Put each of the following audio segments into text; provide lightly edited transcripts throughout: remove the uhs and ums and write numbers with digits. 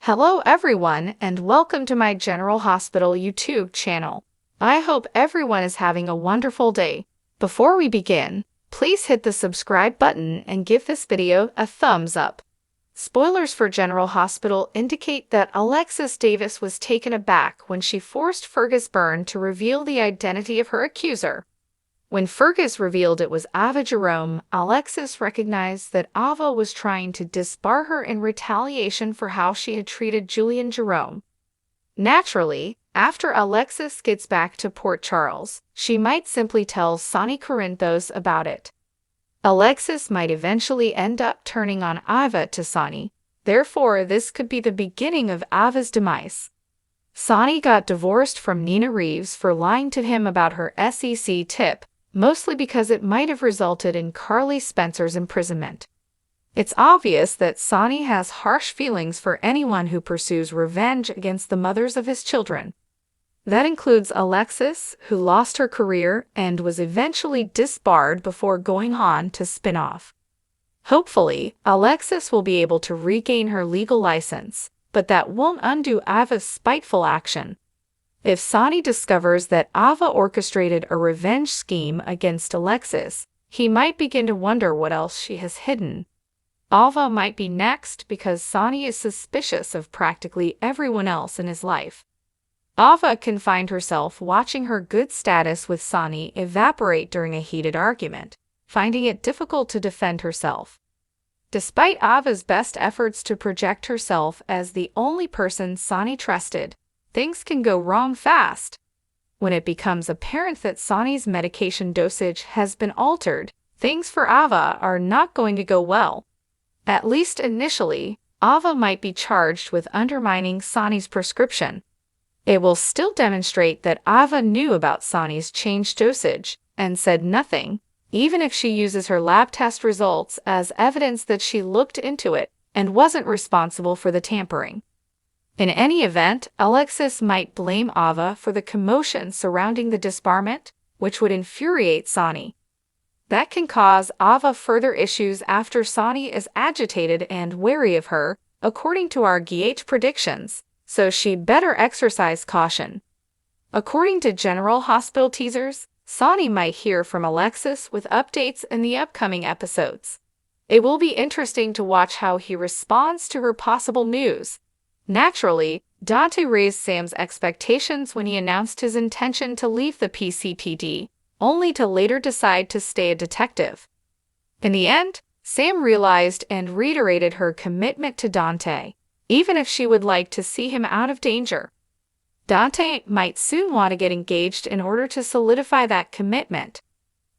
Hello everyone and welcome to my General Hospital YouTube channel. I hope everyone is having a wonderful day. Before we begin, please hit the subscribe button and give this video a thumbs up. Spoilers for General Hospital indicate that Alexis Davis was taken aback when she forced Fergus Byrne to reveal the identity of her accuser. When Fergus revealed it was Ava Jerome, Alexis recognized that Ava was trying to disbar her in retaliation for how she had treated Julian Jerome. Naturally, after Alexis gets back to Port Charles, she might simply tell Sonny Corinthos about it. Alexis might eventually end up turning on Ava to Sonny, therefore this could be the beginning of Ava's demise. Sonny got divorced from Nina Reeves for lying to him about her SEC tip, mostly because it might have resulted in Carly Spencer's imprisonment. It's obvious that Sonny has harsh feelings for anyone who pursues revenge against the mothers of his children. That includes Alexis, who lost her career and was eventually disbarred before going on to spin off. Hopefully, Alexis will be able to regain her legal license, but that won't undo Ava's spiteful action. If Sonny discovers that Ava orchestrated a revenge scheme against Alexis, he might begin to wonder what else she has hidden. Ava might be next because Sonny is suspicious of practically everyone else in his life. Ava can find herself watching her good status with Sonny evaporate during a heated argument, finding it difficult to defend herself. Despite Ava's best efforts to project herself as the only person Sonny trusted, things can go wrong fast. When it becomes apparent that Sonny's medication dosage has been altered, things for Ava are not going to go well. At least initially, Ava might be charged with undermining Sonny's prescription. It will still demonstrate that Ava knew about Sonny's changed dosage and said nothing, even if she uses her lab test results as evidence that she looked into it and wasn't responsible for the tampering. In any event, Alexis might blame Ava for the commotion surrounding the disbarment, which would infuriate Sonny. That can cause Ava further issues after Sonny is agitated and wary of her, according to our GH predictions, so she'd better exercise caution. According to General Hospital teasers, Sonny might hear from Alexis with updates in the upcoming episodes. It will be interesting to watch how he responds to her possible news. Naturally, Dante raised Sam's expectations when he announced his intention to leave the PCPD, only to later decide to stay a detective. In the end, Sam realized and reiterated her commitment to Dante, even if she would like to see him out of danger. Dante might soon want to get engaged in order to solidify that commitment.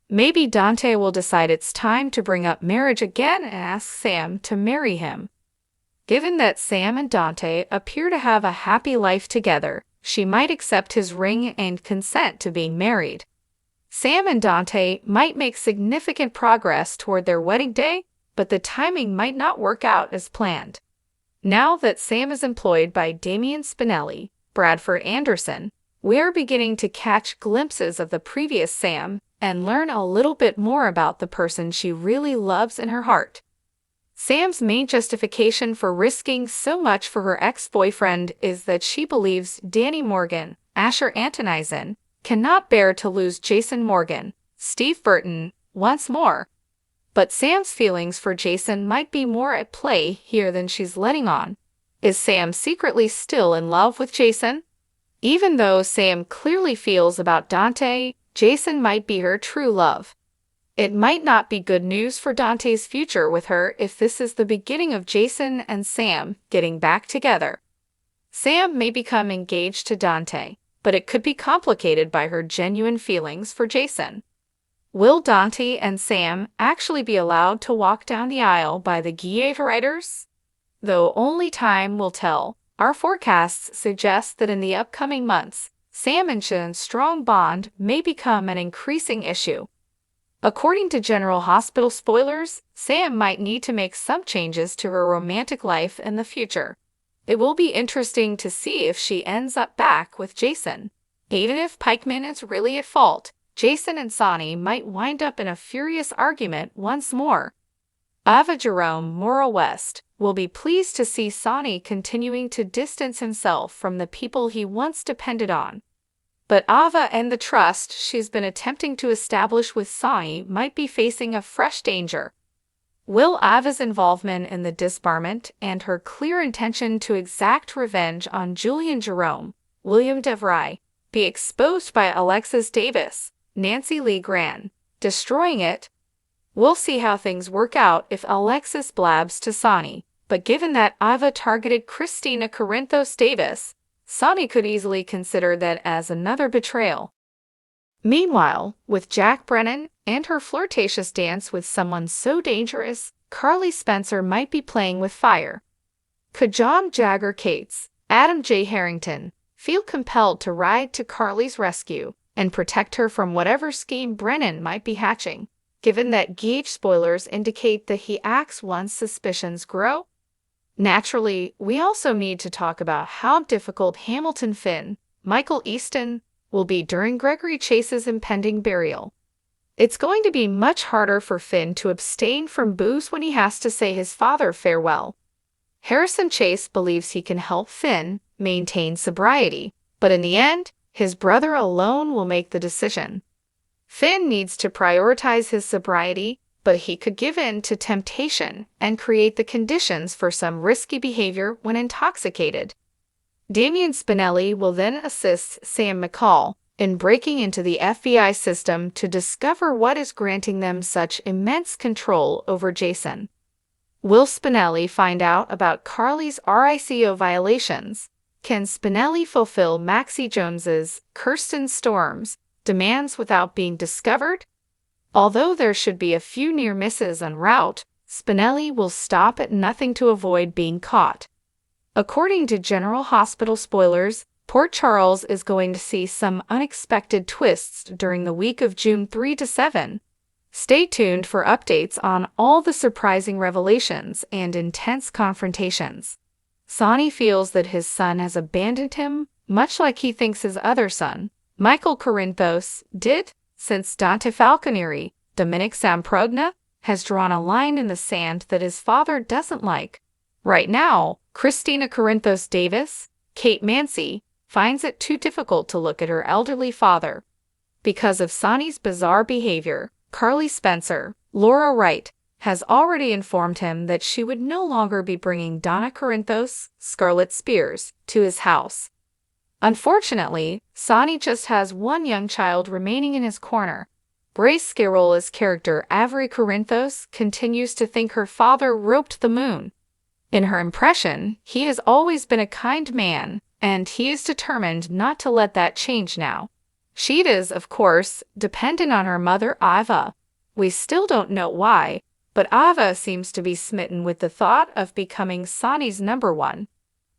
Maybe Dante will decide it's time to bring up marriage again and ask Sam to marry him. Given that Sam and Dante appear to have a happy life together, she might accept his ring and consent to being married. Sam and Dante might make significant progress toward their wedding day, but the timing might not work out as planned. Now that Sam is employed by Damian Spinelli, Bradford Anderson, we're beginning to catch glimpses of the previous Sam and learn a little bit more about the person she really loves in her heart. Sam's main justification for risking so much for her ex-boyfriend is that she believes Danny Morgan, Asher Antonisen, cannot bear to lose Jason Morgan, Steve Burton, once more. But Sam's feelings for Jason might be more at play here than she's letting on. Is Sam secretly still in love with Jason? Even though Sam clearly feels about Dante, Jason might be her true love. It might not be good news for Dante's future with her if this is the beginning of Jason and Sam getting back together. Sam may become engaged to Dante, but it could be complicated by her genuine feelings for Jason. Will Dante and Sam actually be allowed to walk down the aisle by the GH writers? Though only time will tell, our forecasts suggest that in the upcoming months, Sam and Jason's strong bond may become an increasing issue. According to General Hospital spoilers, Sam might need to make some changes to her romantic life in the future. It will be interesting to see if she ends up back with Jason. Even if Pikeman is really at fault, Jason and Sonny might wind up in a furious argument once more. Ava Jerome, Mora West, will be pleased to see Sonny continuing to distance himself from the people he once depended on. But Ava and the trust she's been attempting to establish with Sonny might be facing a fresh danger. Will Ava's involvement in the disbarment and her clear intention to exact revenge on Julian Jerome, William DeVry, be exposed by Alexis Davis, Nancy Lee Gran, destroying it? We'll see how things work out if Alexis blabs to Sonny, but given that Ava targeted Christina Corinthos Davis, Sonny could easily consider that as another betrayal. Meanwhile, with Jack Brennan and her flirtatious dance with someone so dangerous, Carly Spencer might be playing with fire. Could John Jagger Cates, Adam J. Harrington, feel compelled to ride to Carly's rescue and protect her from whatever scheme Brennan might be hatching, given that Gage spoilers indicate that he acts once suspicions grow? Naturally, we also need to talk about how difficult Hamilton Finn, Michael Easton, will be during Gregory Chase's impending burial. It's going to be much harder for Finn to abstain from booze when he has to say his father farewell. Harrison Chase believes he can help Finn maintain sobriety, but in the end, his brother alone will make the decision. Finn needs to prioritize his sobriety, but he could give in to temptation and create the conditions for some risky behavior when intoxicated. Damian Spinelli will then assist Sam McCall in breaking into the FBI system to discover what is granting them such immense control over Jason. Will Spinelli find out about Carly's RICO violations? Can Spinelli fulfill Maxie Jones's, Kirsten Storm's, demands without being discovered? Although there should be a few near misses en route, Spinelli will stop at nothing to avoid being caught. According to General Hospital spoilers, Port Charles is going to see some unexpected twists during the week of June 3 to 7. Stay tuned for updates on all the surprising revelations and intense confrontations. Sonny feels that his son has abandoned him, much like he thinks his other son, Michael Corinthos, did, since Dante Falconieri, Dominic Samprogna, has drawn a line in the sand that his father doesn't like. Right now, Christina Corinthos Davis, Kate Mancy, finds it too difficult to look at her elderly father. Because of Sonny's bizarre behavior, Carly Spencer, Laura Wright, has already informed him that she would no longer be bringing Donna Corinthos, Scarlet Spears, to his house. Unfortunately, Sonny just has one young child remaining in his corner. Brace Scarola's character Avery Corinthos continues to think her father roped the moon. In her impression, he has always been a kind man, and he is determined not to let that change now. She is, of course, dependent on her mother Ava. We still don't know why, but Ava seems to be smitten with the thought of becoming Sonny's number one.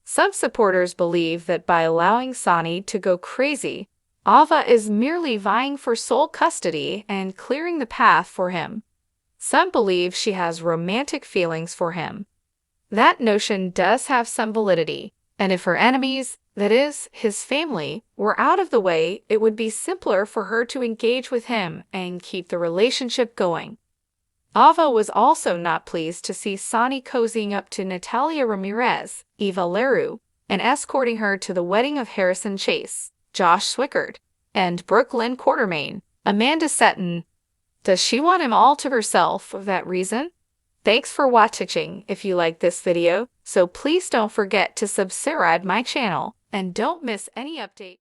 Some supporters believe that by allowing Sonny to go crazy, Ava is merely vying for sole custody and clearing the path for him. Some believe she has romantic feelings for him. That notion does have some validity, and if her enemies, that is, his family, were out of the way, it would be simpler for her to engage with him and keep the relationship going. Ava was also not pleased to see Sonny cozying up to Natalia Ramirez, Eva Leroux, and escorting her to the wedding of Harrison Chase, Josh Swickard, and Brooklyn Quartermain, Amanda Seton. Does she want him all to herself for that reason? Thanks for watching. If you like this video, so please don't forget to subscribe my channel and don't miss any update.